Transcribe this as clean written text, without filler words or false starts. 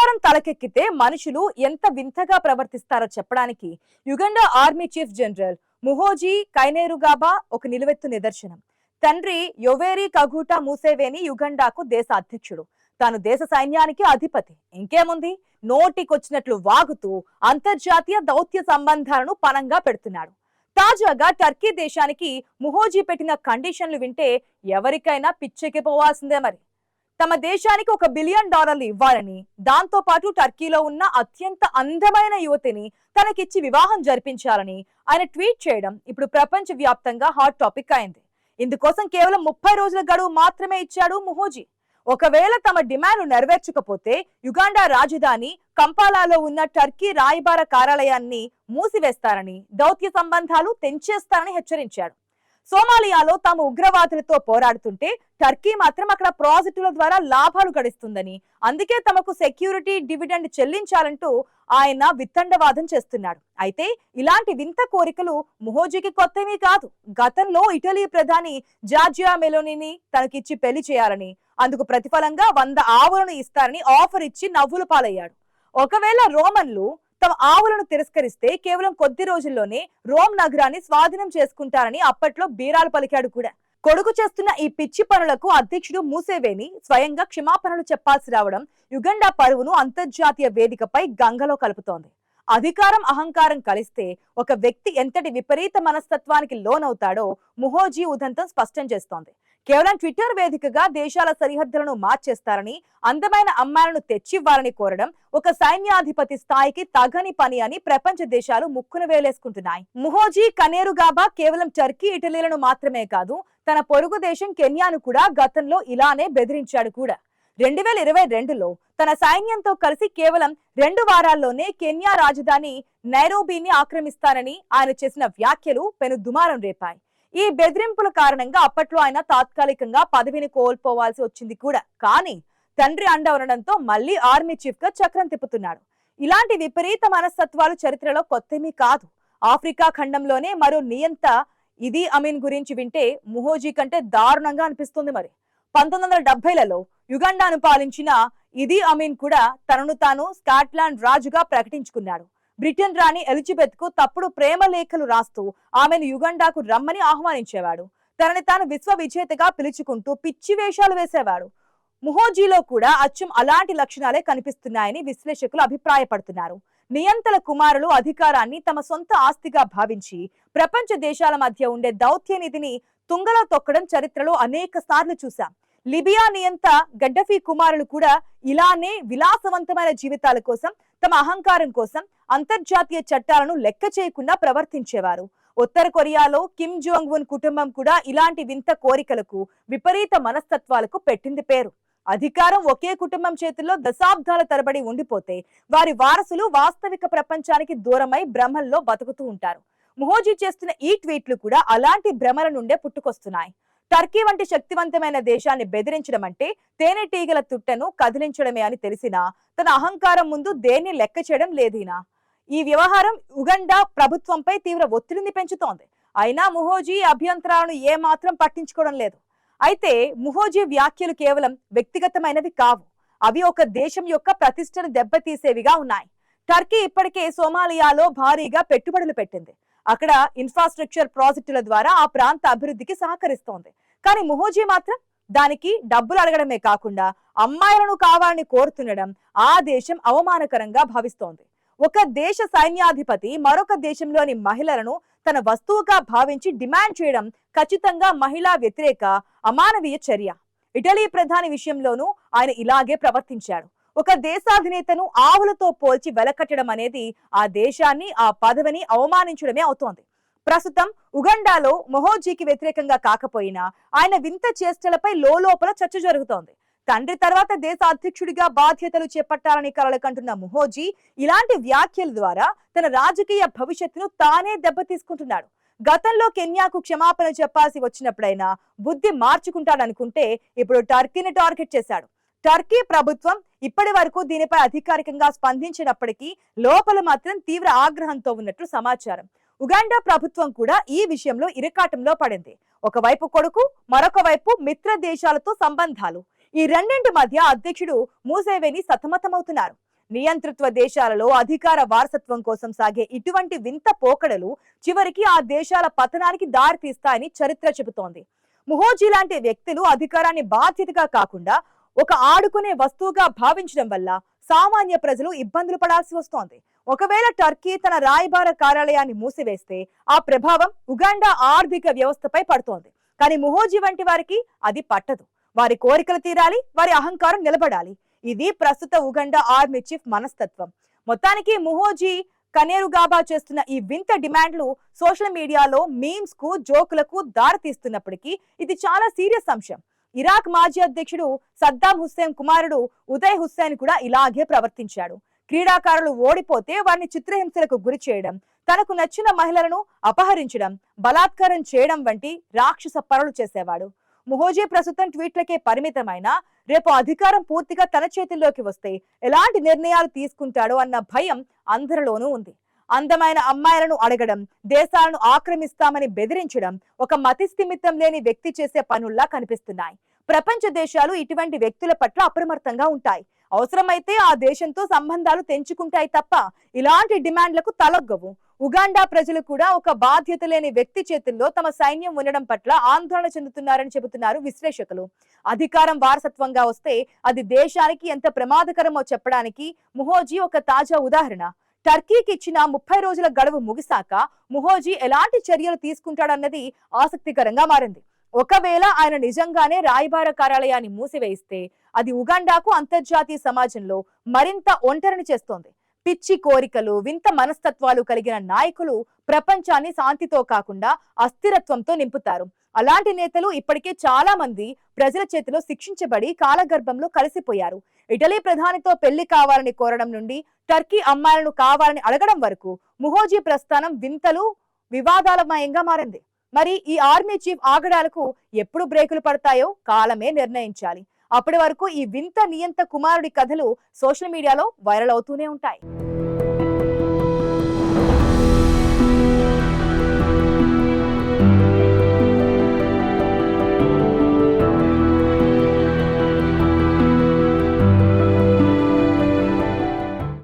అధికారం తలకెక్కితే మనుషులు ఎంత వింతగా ప్రవర్తిస్తారో చెప్పడానికి యుగండా ఆర్మీ చీఫ్ జనరల్ ముహోజీ కైనేరుగాబా ఒక నిలువెత్తు నిదర్శనం. తండ్రి యొవేరీ కగుటా ముసేవేని యుగండాకు దేశ అధ్యక్షుడు. తాను దేశ సైన్యానికి అధిపతి. ఇంకేముంది, నోటికొచ్చినట్లు వాగుతూ అంతర్జాతీయ దౌత్య సంబంధాలను పనంగా పెడుతున్నాడు. తాజాగా టర్కీ దేశానికి ముహోజీ పెట్టిన కండిషన్లు వింటే ఎవరికైనా పిచ్చెక్కిపోవాల్సిందే. మరి తమ దేశానికి $1 బిలియన్ ఇవ్వాలని, దాంతో పాటు టర్కీలో ఉన్న అత్యంత అందమైన యువతిని తనకిచ్చి వివాహం జరిపించాలని ఆయన ట్వీట్ చేయడం ఇప్పుడు ప్రపంచ వ్యాప్తంగా హాట్ టాపిక్ అయింది. ఇందుకోసం కేవలం 30 రోజుల గడువు మాత్రమే ఇచ్చాడు ముహోజీ. ఒకవేళ తమ డిమాండ్లు నెరవేర్చకపోతే యుగాండా రాజధాని కంపాలాలో ఉన్న టర్కీ రాయబార కార్యాలయాన్ని మూసివేస్తారని, దౌత్య సంబంధాలు తెంచేస్తారని హెచ్చరించాడు. సోమాలియాలో తాము ఉగ్రవాదులతో పోరాడుతుంటే టర్కీ మాత్రం అక్కడ ప్రాజెక్టుల ద్వారా లాభాలు గడిస్తుందని, అందుకే తమకు సెక్యూరిటీ డివిడెండ్ చెల్లించాలంటూ ఆయన వితండవాదం చేస్తున్నాడు. అయితే ఇలాంటి వింత కోరికలు ముహోజీకి కొత్తవి కాదు. గతంలో ఇటలీ ప్రధాని జార్జియా మెలోనీని తనకిచ్చి పెళ్లి చేయాలని, అందుకు ప్రతిఫలంగా 100 ఆవులను ఇస్తారని ఆఫర్ ఇచ్చి నవ్వులు పాలయ్యాడు. ఒకవేళ రోమన్లు తమ ఆవులను తిరస్కరిస్తే కేవలం కొద్ది రోజుల్లోనే రోమ్ నగరాన్ని స్వాధీనం చేసుకుంటారని అప్పట్లో బీరాలు పలికాడు కూడా. కొడుకు చేస్తున్న ఈ పిచ్చి పనులకు అధ్యక్షుడు ముసేవేని స్వయంగా క్షమాపణలు చెప్పాల్సి రావడం యుగండా పరువును అంతర్జాతీయ వేదికపై గంగలో కలుపుతోంది. అధికారం, అహంకారం కలిస్తే ఒక వ్యక్తి ఎంతటి విపరీత మనస్తత్వానికి లోనవుతాడో ముహోజీ ఉదంతం స్పష్టం చేస్తోంది. కేవలం ట్విట్టర్ వేదికగా దేశాల సరిహద్దులను మార్చేస్తారని, అందమైన అమ్మాయిలను తెచ్చివ్వాలని కోరడం ఒక సైన్యాధిపతి స్థాయికి తగని పని అని ప్రపంచ దేశాలు ముక్కును వేలేసుకుంటున్నాయి. ముహోజీ కైనేరుగాబా కేవలం టర్కీ, ఇటలీలను మాత్రమే కాదు, తన పొరుగు దేశం కెన్యాను కూడా గతంలో ఇలానే బెదిరించాడు కూడా. 2022లో తన సైన్యంతో కలిసి కేవలం 2 వారాల్లోనే కెన్యా రాజధాని నైరోబీని ఆక్రమిస్తానని ఆయన చేసిన వ్యాఖ్యలు పెను దుమారం రేపాయి. ఈ బెదిరింపుల కారణంగా అప్పట్లో ఆయన తాత్కాలికంగా పదవిని కోల్పోవాల్సి వచ్చింది కూడా. కానీ తండ్రి అండ ఉండడంతో మళ్లీ ఆర్మీ చీఫ్ గా చక్రం తిప్పుతున్నాడు. ఇలాంటి విపరీత మనస్తత్వాలు చరిత్రలో కొత్తమీ కాదు. ఆఫ్రికా ఖండంలోనే మరో నియంత ఇదీ అమీన్ గురించి వింటే ముహోజీ కంటే దారుణంగా అనిపిస్తుంది. మరి 1970లలో యుగండాను పాలించిన ఇదీ అమీన్ కూడా తనను తాను స్కాట్లాండ్ రాజుగా ప్రకటించుకున్నాడు. బ్రిటన్ రాణి ఎలిజబెత్ కు తప్పుడు ప్రేమ లేఖలు రాస్తూ ఆమెను యుగండాకు రమ్మని ఆహ్వానించేవాడు. తనని తాను విశ్వ విజేతగా పిలుచుకుంటూ పిచ్చి వేషాలు వేసేవాడు. ముహోజీలో కూడా అచ్చం అలాంటి లక్షణాలే కనిపిస్తున్నాయని విశ్లేషకులు అభిప్రాయపడుతున్నారు. నియంతల కుమారులు అధికారాన్ని తమ సొంత ఆస్తిగా భావించి ప్రపంచ దేశాల మధ్య ఉండే దౌత్య నిధిని తుంగలో తొక్కడం చరిత్రలో అనేక సార్లు చూశాం. లిబియా నియంత గడ్డఫీ కుమారులు కూడా ఇలానే విలాసవంతమైన జీవితాల కోసం, తమ అహంకారం కోసం అంతర్జాతీయ చట్టాలను లెక్క చేయకుండా ప్రవర్తించేవారు. ఉత్తర కొరియాలో కిమ్ జోంగ్ ఉన్ కుటుంబం కూడా ఇలాంటి వింత కోరికలకు, విపరీత మనస్తత్వాలకు పెట్టింది పేరు. అధికారం ఒకే కుటుంబం చేతుల్లో దశాబ్దాల తరబడి ఉండిపోతే వారి వారసులు వాస్తవిక ప్రపంచానికి దూరమై భ్రమల్లో బతుకుతూ ఉంటారు. ముహోజీ చేస్తున్న ఈ ట్వీట్లు కూడా అలాంటి భ్రమల నుండే పుట్టుకొస్తున్నాయి. టర్కీ వంటి శక్తివంతమైన దేశాన్ని బెదిరించడం అంటే తేనెటీగల తుట్టను కదిలించడమే అని తెలిసినా తన అహంకారం ముందు దేన్ని లెక్క చేయడం లేదీనా. ఈ వ్యవహారం ఉగండా ప్రభుత్వంపై తీవ్ర ఒత్తిడిని పెంచుతోంది. అయినా ముహోజీ అభ్యంతరాలను ఏమాత్రం పట్టించుకోవడం లేదు. అయితే ముహోజీ వ్యాఖ్యలు కేవలం వ్యక్తిగతమైనవి కావు. అవి ఒక దేశం యొక్క ప్రతిష్టను దెబ్బతీసేవిగా ఉన్నాయి. టర్కీ ఇప్పటికే సోమాలియాలో భారీగా పెట్టుబడులు పెట్టింది. అక్కడ ఇన్ఫ్రాస్ట్రక్చర్ ప్రాజెక్టుల ద్వారా ఆ ప్రాంత అభివృద్ధికి సహకరిస్తోంది. కానీ ముహోజీ మాత్రం దానికి డబ్బులు అడగడమే కాకుండా అమ్మాయిలను కావాలని కోరుతుండడం ఆ దేశం అవమానకరంగా భావిస్తోంది. ఒక దేశ సైన్యాధిపతి మరొక దేశంలోని మహిళలను తన వస్తువుగా భావించి డిమాండ్ చేయడం ఖచ్చితంగా మహిళా వ్యతిరేక, అమానవీయ చర్య. ఇటలీ ప్రధాని విషయంలోనూ ఆయన ఇలాగే ప్రవర్తించాడు. ఒక దేశాధినేతను ఆవులతో పోల్చి వెలకట్టడం అనేది ఆ దేశాన్ని, ఆ పదవిని అవమానించడమే అవుతోంది. ప్రస్తుతం ఉగండాలో ముహోజీకి వ్యతిరేకంగా కాకపోయినా ఆయన వింత చేష్టలపై లోపల చర్చ జరుగుతోంది. తండ్రి తర్వాత దేశ అధ్యక్షుడిగా బాధ్యతలు చేపట్టాలని కలలు కంటున్న ముహోజీ ఇలాంటి వ్యాఖ్యల ద్వారా తన రాజకీయ భవిష్యత్తును తానే దెబ్బతీసుకుంటున్నాడు. గతంలో కెన్యాకు క్షమాపణ చెప్పాల్సి వచ్చినప్పుడైనా బుద్ధి మార్చుకుంటాడనుకుంటే ఇప్పుడు టర్కీని టార్గెట్ చేశాడు. టర్కీ ప్రభుత్వం ఇప్పటి వరకు దీనిపై అధికారికంగా స్పందించినప్పటికీ లోపల మాత్రం తీవ్ర ఆగ్రహంతో ఉన్నట్లు సమాచారం. ఉగాండా ప్రభుత్వం కూడా ఈ విషయంలో ఇరకాటంలో పడింది. ఒకవైపు కొడుకు, మరొక వైపు మిత్ర దేశాలతో సంబంధాలు. ఈ రెండింటి మధ్య అధ్యక్షుడు ముసేవేని సతమతమవుతున్నారు. నియంతృత్వ దేశాలలో అధికార వారసత్వం కోసం సాగే ఇటువంటి వింత పోకడలు చివరికి ఆ దేశాల పతనానికి దారితీస్తాయని చరిత్ర చెబుతోంది. ముహోజీ లాంటి వ్యక్తులు అధికారాన్ని బాధ్యతగా కాకుండా ఒక ఆడుకునే వస్తువుగా భావించడం వల్ల సామాన్య ప్రజలు ఇబ్బందులు పడాల్సి వస్తోంది. ఒకవేళ టర్కీ తన రాయబార కార్యాలయాన్ని మూసివేస్తే ఆ ప్రభావం ఉగాండా ఆర్థిక వ్యవస్థపై పడుతోంది. కానీ ముహోజీ వంటి వారికి అది పట్టదు. వారి కోరికలు తీరాలి, వారి అహంకారం నిలబడాలి. ఇది ప్రస్తుత ఉగాండా ఆర్మీ చీఫ్ మనస్తత్వం. మొత్తానికి ముహోజీ కనేరుగాబా చేస్తున్న ఈ వింత డిమాండ్లు సోషల్ మీడియాలో మీమ్స్ కు, జోకులకు దారితీస్తున్నప్పటికీ ఇది చాలా సీరియస్ అంశం. ఇరాక్ మాజీ అధ్యక్షుడు సద్దాం హుస్సేన్ కుమారుడు ఉదయ్ హుస్సేన్ కూడా ఇలాగే ప్రవర్తించాడు. క్రీడాకారులు ఓడిపోతే వారిని చిత్రహింసలకు గురి చేయడం, తనకు నచ్చిన మహిళలను అపహరించడం, బలాత్కారం చేయడం వంటి రాక్షస పనులు చేసేవాడు. ముహోజీ ప్రస్తుతం ట్వీట్లకే పరిమితమైన రేపు అధికారం పూర్తిగా తన చేతుల్లోకి వస్తే ఎలాంటి నిర్ణయాలు తీసుకుంటాడో అన్న భయం అందరిలోనూ ఉంది. అందమైన అమ్మాయిలను అడగడం, దేశాలను ఆక్రమిస్తామని బెదిరించడం ఒక మతిస్థిమితం లేని వ్యక్తి చేసే పనుల్లా కనిపిస్తున్నాయి. ప్రపంచ దేశాలు ఇటువంటి వ్యక్తుల పట్ల అప్రమత్తంగా ఉంటాయి. అవసరమైతే ఆ దేశంతో సంబంధాలు తెంచుకుంటాయి తప్ప ఇలాంటి డిమాండ్లకు తలొగ్గవు. ఉగాండా ప్రజలు కూడా ఒక బాధ్యత లేని వ్యక్తి చేతుల్లో తమ సైన్యం ఉండడం పట్ల ఆందోళన చెందుతున్నారని చెబుతున్నారు విశ్లేషకులు. అధికారం వారసత్వంగా వస్తే అది దేశానికి ఎంత ప్రమాదకరమో చెప్పడానికి ముహోజీ ఒక తాజా ఉదాహరణ. టర్కీకి ఇచ్చిన 30 రోజుల గడువు ముగిసాక ముహోజీ ఎలాంటి చర్యలు తీసుకుంటాడన్నది ఆసక్తికరంగా మారింది. ఒకవేళ ఆయన నిజంగానే రాయబార కార్యాలయాన్ని మూసివేయిస్తే అది ఉగాండాకు అంతర్జాతీయ సమాజంలో మరింత ఒంటరిని చేస్తోంది. పిచ్చి కోరికలు, వింత మనస్తత్వాలు కలిగిన నాయకులు ప్రపంచాన్ని శాంతితో కాకుండా అస్థిరత్వంతో నింపుతారు. అలాంటి నేతలు ఇప్పటికే చాలా మంది ప్రజల చేతిలో శిక్షించబడి కాలగర్భంలో కలిసిపోయారు. ఇటలీ ప్రధానితో పెళ్లి కావాలని కోరడం నుండి టర్కీ అమ్మాయిలను కావాలని అడగడం వరకు ముహోజీ ప్రస్థానం వింతలు, వివాదాలమయంగా మారింది. మరి ఈ ఆర్మీ చీఫ్ ఆగడాలకు ఎప్పుడు బ్రేకులు పడతాయో కాలమే నిర్ణయించాలి. అప్పటి వరకు ఈ వింత నియంత కుమారుడి కథలు సోషల్ మీడియాలో వైరల్ అవుతూనే ఉంటాయి.